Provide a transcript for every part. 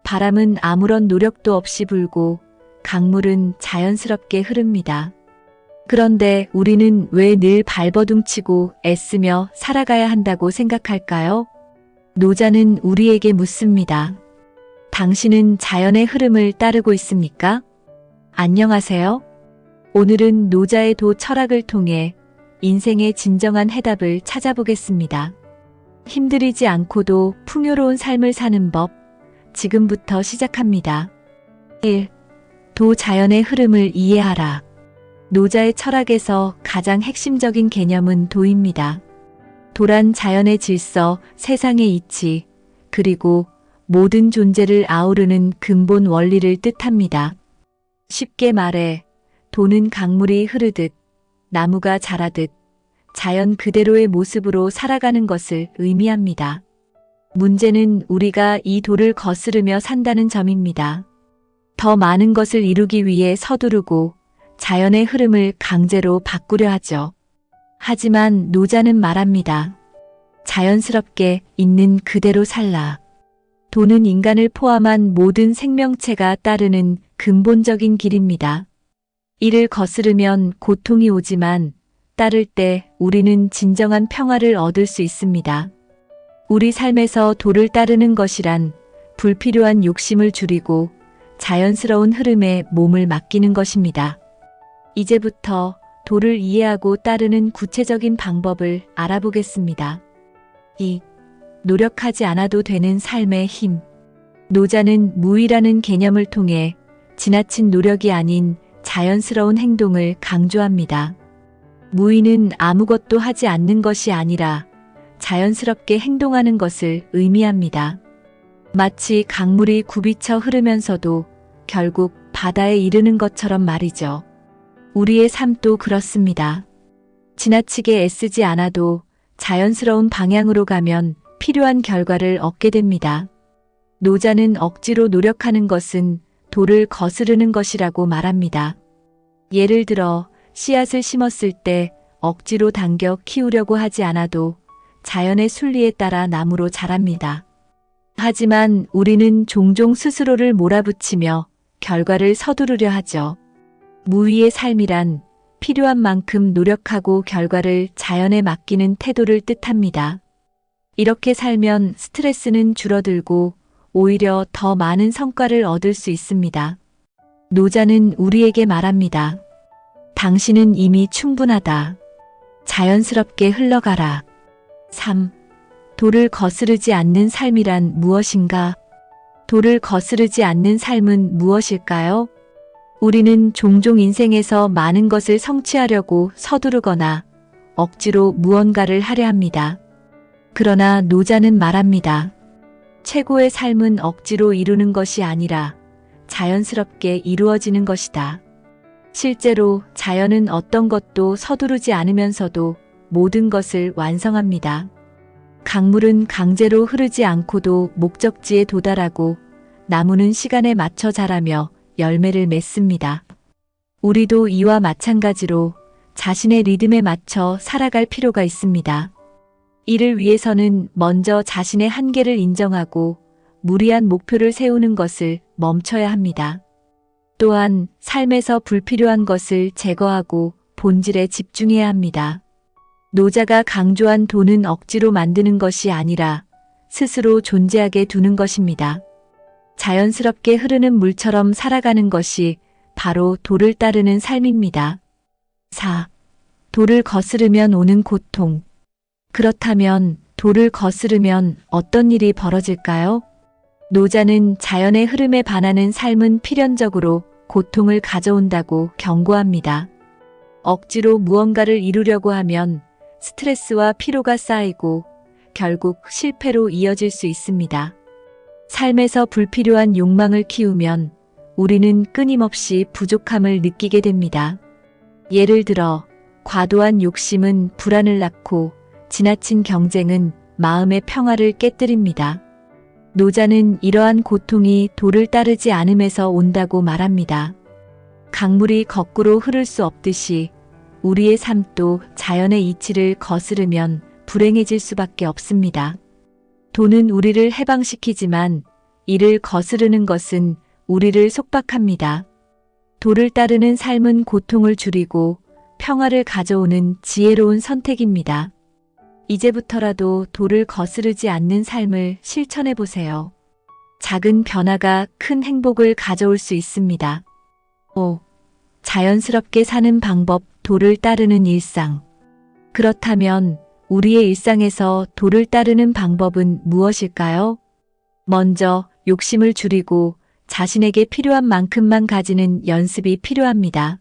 바람은 아무런 노력도 없이 불고 강물은 자연스럽게 흐릅니다. 그런데 우리는 왜 늘 발버둥치고 애쓰며 살아가야 한다고 생각할까요? 노자는 우리에게 묻습니다. 당신은 자연의 흐름을 따르고 있습니까? 안녕하세요. 오늘은 노자의 도 철학을 통해 인생의 진정한 해답을 찾아보겠습니다. 힘들이지 않고도 풍요로운 삶을 사는 법, 지금부터 시작합니다. 1. 도 자연의 흐름을 이해하라. 노자의 철학에서 가장 핵심적인 개념은 도입니다. 도란 자연의 질서, 세상의 이치, 그리고 모든 존재를 아우르는 근본 원리를 뜻합니다. 쉽게 말해 도는 강물이 흐르듯, 나무가 자라듯, 자연 그대로의 모습으로 살아가는 것을 의미합니다. 문제는 우리가 이 도를 거스르며 산다는 점입니다. 더 많은 것을 이루기 위해 서두르고 자연의 흐름을 강제로 바꾸려 하죠. 하지만 노자는 말합니다. 자연스럽게 있는 그대로 살라. 도는 인간을 포함한 모든 생명체가 따르는 근본적인 길입니다. 이를 거스르면 고통이 오지만 따를 때 우리는 진정한 평화를 얻을 수 있습니다. 우리 삶에서 도를 따르는 것이란 불필요한 욕심을 줄이고 자연스러운 흐름에 몸을 맡기는 것입니다. 이제부터 도를 이해하고 따르는 구체적인 방법을 알아보겠습니다. 2. 노력하지 않아도 되는 삶의 힘. 노자는 무의라는 개념을 통해 지나친 노력이 아닌 자연스러운 행동을 강조합니다. 무의는 아무것도 하지 않는 것이 아니라 자연스럽게 행동하는 것을 의미합니다. 마치 강물이 굽이쳐 흐르면서도 결국 바다에 이르는 것처럼 말이죠. 우리의 삶도 그렇습니다. 지나치게 애쓰지 않아도 자연스러운 방향으로 가면 필요한 결과를 얻게 됩니다. 노자는 억지로 노력하는 것은 도를 거스르는 것이라고 말합니다. 예를 들어 씨앗을 심었을 때 억지로 당겨 키우려고 하지 않아도 자연의 순리에 따라 나무로 자랍니다. 하지만 우리는 종종 스스로를 몰아붙이며 결과를 서두르려 하죠. 무의의 삶이란 필요한 만큼 노력하고 결과를 자연에 맡기는 태도를 뜻합니다. 이렇게 살면 스트레스는 줄어들고 오히려 더 많은 성과를 얻을 수 있습니다. 노자는 우리에게 말합니다. 당신은 이미 충분하다. 자연스럽게 흘러가라. 3. 도를 거스르지 않는 삶이란 무엇인가? 도를 거스르지 않는 삶은 무엇일까요? 우리는 종종 인생에서 많은 것을 성취하려고 서두르거나 억지로 무언가를 하려 합니다. 그러나 노자는 말합니다. 최고의 삶은 억지로 이루는 것이 아니라 자연스럽게 이루어지는 것이다. 실제로 자연은 어떤 것도 서두르지 않으면서도 모든 것을 완성합니다. 강물은 강제로 흐르지 않고도 목적지에 도달하고 나무는 시간에 맞춰 자라며 열매를 맺습니다. 우리도 이와 마찬가지로 자신의 리듬에 맞춰 살아갈 필요가 있습니다. 이를 위해서는 먼저 자신의 한계를 인정하고 무리한 목표를 세우는 것을 멈춰야 합니다. 또한 삶에서 불필요한 것을 제거하고 본질에 집중해야 합니다. 노자가 강조한 도는 억지로 만드는 것이 아니라 스스로 존재하게 두는 것입니다. 자연스럽게 흐르는 물처럼 살아가는 것이 바로 도를 따르는 삶입니다. 4. 도를 거스르면 오는 고통. 그렇다면 도를 거스르면 어떤 일이 벌어질까요? 노자는 자연의 흐름에 반하는 삶은 필연적으로 고통을 가져온다고 경고합니다. 억지로 무언가를 이루려고 하면 스트레스와 피로가 쌓이고 결국 실패로 이어질 수 있습니다. 삶에서 불필요한 욕망을 키우면 우리는 끊임없이 부족함을 느끼게 됩니다. 예를 들어 과도한 욕심은 불안을 낳고 지나친 경쟁은 마음의 평화를 깨뜨립니다. 노자는 이러한 고통이 도를 따르지 않음에서 온다고 말합니다. 강물이 거꾸로 흐를 수 없듯이 우리의 삶도 자연의 이치를 거스르면 불행해질 수밖에 없습니다. 도는 우리를 해방시키지만 이를 거스르는 것은 우리를 속박합니다. 도를 따르는 삶은 고통을 줄이고 평화를 가져오는 지혜로운 선택입니다. 이제부터라도 도를 거스르지 않는 삶을 실천해 보세요. 작은 변화가 큰 행복을 가져올 수 있습니다. 5. 자연스럽게 사는 방법, 도를 따르는 일상. 그렇다면 우리의 일상에서 도를 따르는 방법은 무엇일까요? 먼저 욕심을 줄이고 자신에게 필요한 만큼만 가지는 연습이 필요합니다.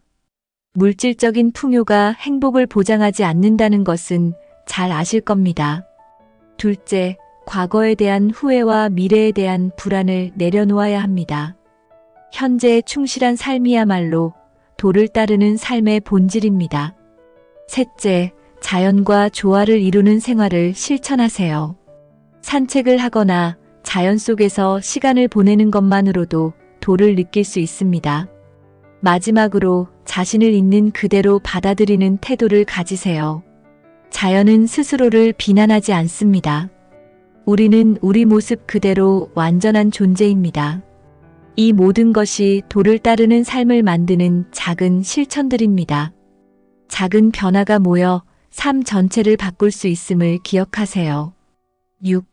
물질적인 풍요가 행복을 보장하지 않는다는 것은 잘 아실 겁니다. 둘째, 과거에 대한 후회와 미래에 대한 불안을 내려놓아야 합니다. 현재에 충실한 삶이야말로 도를 따르는 삶의 본질입니다. 셋째, 자연과 조화를 이루는 생활을 실천하세요. 산책을 하거나 자연 속에서 시간을 보내는 것만으로도 도를 느낄 수 있습니다. 마지막으로 자신을 있는 그대로 받아들이는 태도를 가지세요. 자연은 스스로를 비난하지 않습니다. 우리는 우리 모습 그대로 완전한 존재입니다. 이 모든 것이 도를 따르는 삶을 만드는 작은 실천들입니다. 작은 변화가 모여 삶 전체를 바꿀 수 있음을 기억하세요. 6.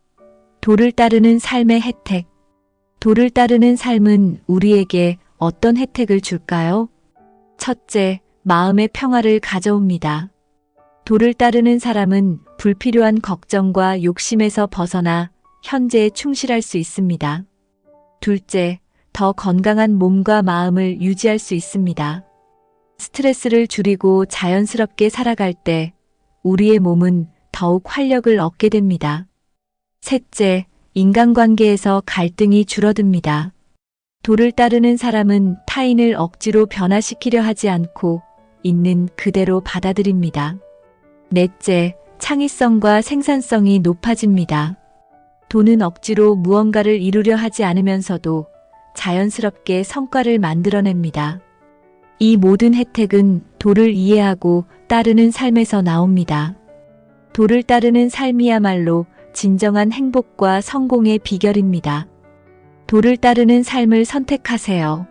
도를 따르는 삶의 혜택. 도를 따르는 삶은 우리에게 어떤 혜택을 줄까요? 첫째, 마음의 평화를 가져옵니다. 도를 따르는 사람은 불필요한 걱정과 욕심에서 벗어나 현재에 충실할 수 있습니다. 둘째, 더 건강한 몸과 마음을 유지할 수 있습니다. 스트레스를 줄이고 자연스럽게 살아갈 때 우리의 몸은 더욱 활력을 얻게 됩니다. 셋째, 인간관계에서 갈등이 줄어듭니다. 도를 따르는 사람은 타인을 억지로 변화시키려 하지 않고 있는 그대로 받아들입니다. 넷째, 창의성과 생산성이 높아집니다. 도는 억지로 무언가를 이루려 하지 않으면서도 자연스럽게 성과를 만들어냅니다. 이 모든 혜택은 도를 이해하고 따르는 삶에서 나옵니다. 도를 따르는 삶이야말로 진정한 행복과 성공의 비결입니다. 도를 따르는 삶을 선택하세요.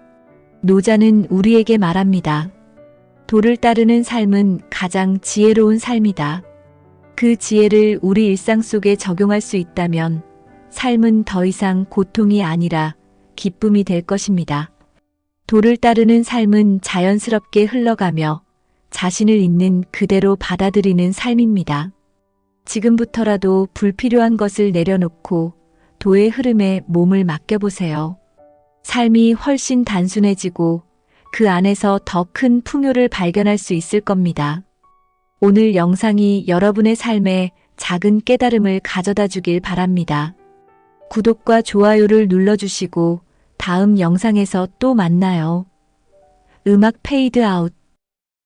노자는 우리에게 말합니다. 도를 따르는 삶은 가장 지혜로운 삶이다. 그 지혜를 우리 일상 속에 적용할 수 있다면 삶은 더 이상 고통이 아니라 기쁨이 될 것입니다. 도를 따르는 삶은 자연스럽게 흘러가며 자신을 있는 그대로 받아들이는 삶입니다. 지금부터라도 불필요한 것을 내려놓고 도의 흐름에 몸을 맡겨보세요. 삶이 훨씬 단순해지고 그 안에서 더 큰 풍요를 발견할 수 있을 겁니다. 오늘 영상이 여러분의 삶에 작은 깨달음을 가져다 주길 바랍니다. 구독과 좋아요를 눌러주시고 다음 영상에서 또 만나요. 음악 페이드 아웃.